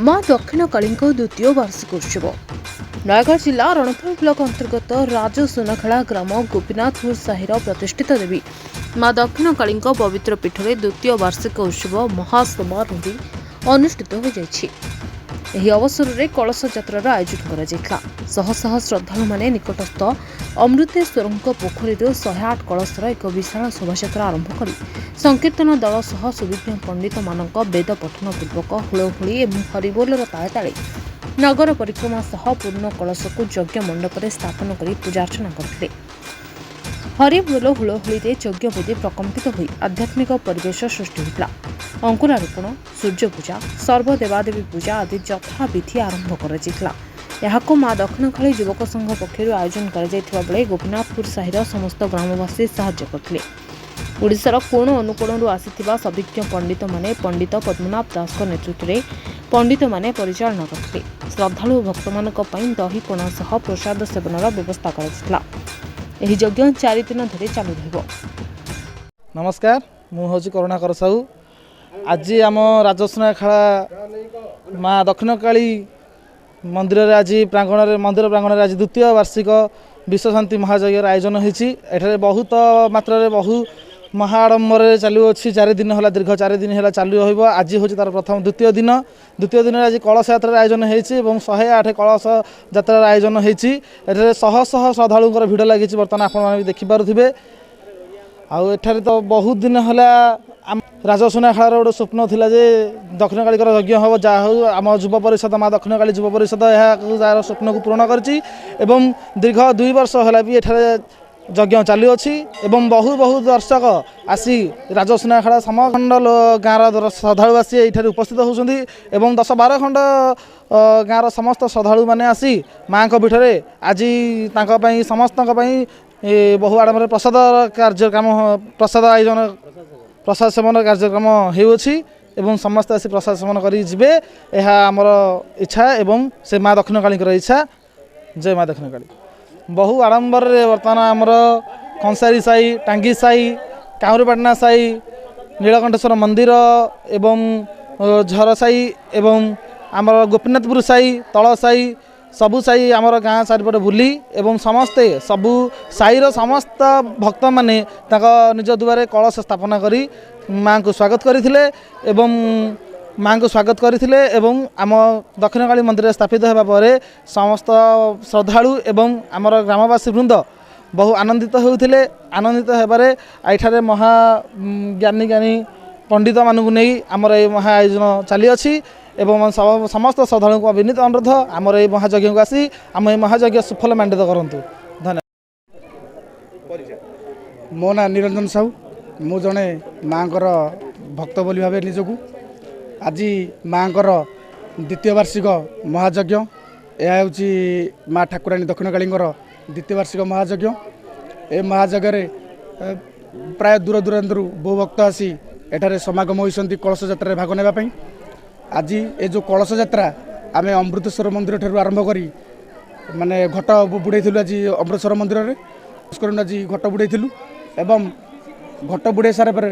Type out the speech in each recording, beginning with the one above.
माँ दक्षिणकाली द्वितीय वार्षिक उत्सव नयगढ़ जिला रणपुर ब्लॉक अंतर्गत राज सुनाखेला ग्राम गोपीनाथपुर साहिर प्रतिष्ठित देवी माँ दक्षिणकाली पवित्र पीठ में द्वितीय वार्षिक उत्सव महासमारोह अनुष्ठित हो जाइछि। ଏହି ଅବସରରେ କଳସ ଯାତ୍ରାର ଆୟୋଜନ କରାଯାଇଥିଲା। ଶହ ଶହ ଶ୍ରଦ୍ଧାଳୁ ମାନେ ନିକଟସ୍ଥ ଅମୃତେଶ୍ୱରଙ୍କ ପୋଖରୀରୁ 108 କଳସର ଏକ ବିଶାଳ ଶୋଭାଯାତ୍ରା ଆରମ୍ଭ କରି ସଂକୀର୍ତ୍ତନ ଦଳ ସହ ସୁବିଜ୍ଞ ପଣ୍ଡିତମାନଙ୍କ ବେଦ ପଠନ ପୂର୍ବକ ହୁଳହୁଳି ଏବଂ ହରିବୋଲର ତାଳେ ତାଳେ ନଗର ପରିକ୍ରମା ସହ ପୂର୍ଣ୍ଣ କଳସକୁ ଯଜ୍ଞ ମଣ୍ଡପରେ ସ୍ଥାପନ କରି ପୂଜାର୍ଚ୍ଚନା କରିଥିଲେ। ହରିବୋଲ ହୁଳହୁଳିରେ ଯଜ୍ଞବେଦୀ ପ୍ରକମ୍ପିତ ହୋଇ ଆଧ୍ୟାତ୍ମିକ ପରିବେଶ ସୃଷ୍ଟି ହୋଇଥିଲା। अंकुरारोपण सूर्य पूजा सर्वदेवादेवी पूजा आदि यथाविधि आरंभ कराଯାଇଥିଲା। ଏହାକୁ माँ दक्षिणकाली युवक संघ पक्षर आयोजन कराଯାଇଥିବା बेले गोपीनाथपुर साहिर समस्त ग्रामवासी साहाय्य करथिले। ओडिशार कोण अनुकोणरू आसिथिबा सभिज्ञ पंडित माने पंडित पद्मनाभ दासଙ୍କ नेतृत्वरे पंडित माने परिचालन करथिले। श्रद्धालु भक्तमानक पई दही पणा सह प्रसाद सेवनर व्यवस्था कराଯାଇଥିଲା। ଏହି ଯଜ୍ଞ 4 दिन धरि चालू रहब। नमस्कार, मु होची करुणाकर साहू। आज आम राजसुनाखेला माँ दक्षिणकाली मंदिर आज प्रांगण मंदिर प्रांगण आज द्वितीय वार्षिक विश्वशांति महायज्ञ आयोजन होती। बहुत मात्रा बहु महाआडंबर चालू अच्छी 4 दिन है दीर्घ 4 दिन है चालू रही। आज हूँ तार प्रथम द्वितीय दिन आज कलश यात्रा आयोजन होती। 108 कलश यात्रा आयोजन होती। शह शह श्रद्धालु भिड़ लगी बर्तमान आप देखिपे। आठारे तो बहुत दिन है राजसुनाखेलार गोटे स्वप्न थिला जे दक्षिणकाली यज्ञ हम जहाँ हूँ आम युव परिषद माँ दक्षिणकाली युव परिषद यार स्वप्न को पूरण कर दीर्घ 2 वर्ष है भी एठारे यज्ञ चालू अच्छी। बहु बहु दर्शक आसी राजसुनाखेला समखंड गाँव श्रद्धालु आसी ये उपस्थित होती। 10-12 खंड गाँव समस्त श्रद्धालु मैंने आसी माँ को पीठरे आज समस्त बहु आडम्बर प्रसाद कार्यक्रम प्रसाद आयोजन प्रसाद सेवन कार्यक्रम होउछि एवं समस्त आसी प्रसाद सेवन करी जिबे। यह आमर इच्छा एवं से माँ दक्षिणकाली इच्छा। जय माँ दक्षिणकाली। बहु आडम्बर बर्तमान आमर कंसारी साई टांगी साई काउरीपाटना साई नीलकंठेश्वर मंदिर एवं झर साई एवं आमर गोपीनाथपुर साई तल साई सबु साई आमर गाँ चारिपटे बुली एवं समस्ते सबु साईर समस्त भक्त माने निज दुआरे कलश स्थापना करी माँ को स्वागत करथिले एवं माँ को स्वागत करथिले एवं आम दक्षिणकाली मंदिर स्थापित होगा पर समस्त श्रद्धालु एवं आमर ग्रामवासी वृंद बहु आनंदित होते। आनंदित होबारे एठारे महा ज्ञानी ज्ञानी पंडित मानू नहीं आमर ये महा आयोजन चली अच्छी एवं समस्त श्रद्धालु को विनीत अनुरोध आमर ये महायज्ञ को आसी आम ये महायज्ञ सुफल मंडित करूँ। धन्यवाद। मो ना निरंजन साहू, मु जड़े माँ भक्त बोली भाव निजक आज माँ द्वितीय वार्षिक महायज्ञ यह हूँ माँ ठाकुराणी दक्षिणकाली द्वितीय वार्षिक महायज्ञ। ए महायज्ञ प्राय दूर दूरांतर बहु भक्त आसी एठारे समागम होती कलश यात्रा भाग नापी। आज ये जो कलश यात्रा आम अमृतेश्वर मंदिर ठार आरंभ करी माने घट बुड़ेलु। आज अमृतेश्वर मंदिर में आज घट बुड़ेलु एवं घट बुड़े सारे पर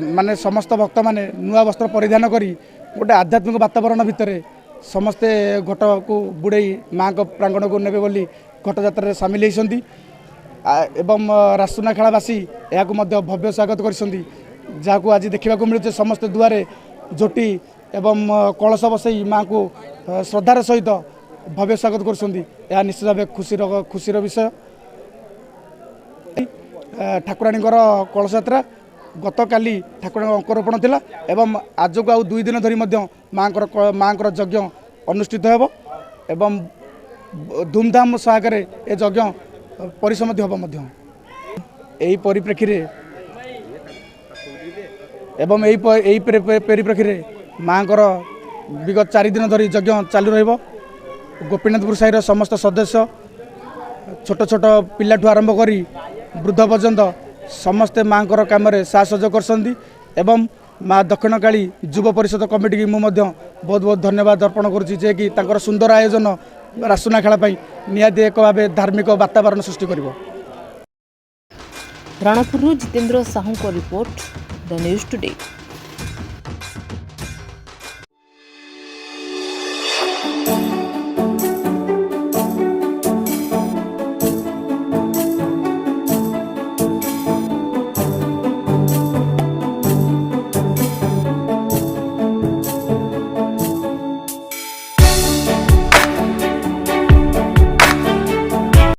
माने समस्त भक्त माने नुआ वस्त्र परिधान करी गोटे आध्यात्मिक वातावरण भितर समस्ते घट को बुड़े माँ को प्रांगण को नेबे बोली घट यात्रा सामिल होती। एवं राजसुनाखेलावासी यह भव्य स्वागत कर आज देखा मिलूँ समस्त दुआरे झोटी एवं कलश बसई माँ को श्रद्धार सहित भव्य स्वागत कर निश्चित भाव खुशीर विषय। ठाकुराणी कलश यात्रा गत काली ठाकुराणी अंकुरोपण थिला एवं आज को आउ 2 दिन धरी माँ यज्ञ अनुष्ठित होब एवं धूमधाम सहकार ये यज्ञ परिसमाप्ति होब। यही परिप्रेक्षी एवं यही परिप्रेक्षी माँ विगत 4 दिन धरी यज्ञ चालू रहिबो। गोपीनाथपुर साहिर समस्त सदस्य छोट छोट पिला आरंभ करी वृद्ध पर्यंत समस्ते माँ काम साहसहयोग करसंती एवं माँ दक्षिणकाली युव परिषद कमिटी की बहुत बहुत धन्यवाद अर्पण करुच्ची जे कि तांकर सुंदर आयोजन राजसुनाखेला निहाती एक भाव धार्मिक वातावरण सृष्टि करिवो। रणपुर जितेंद्र साहू को रिपोर्ट द न्यूज टुडे।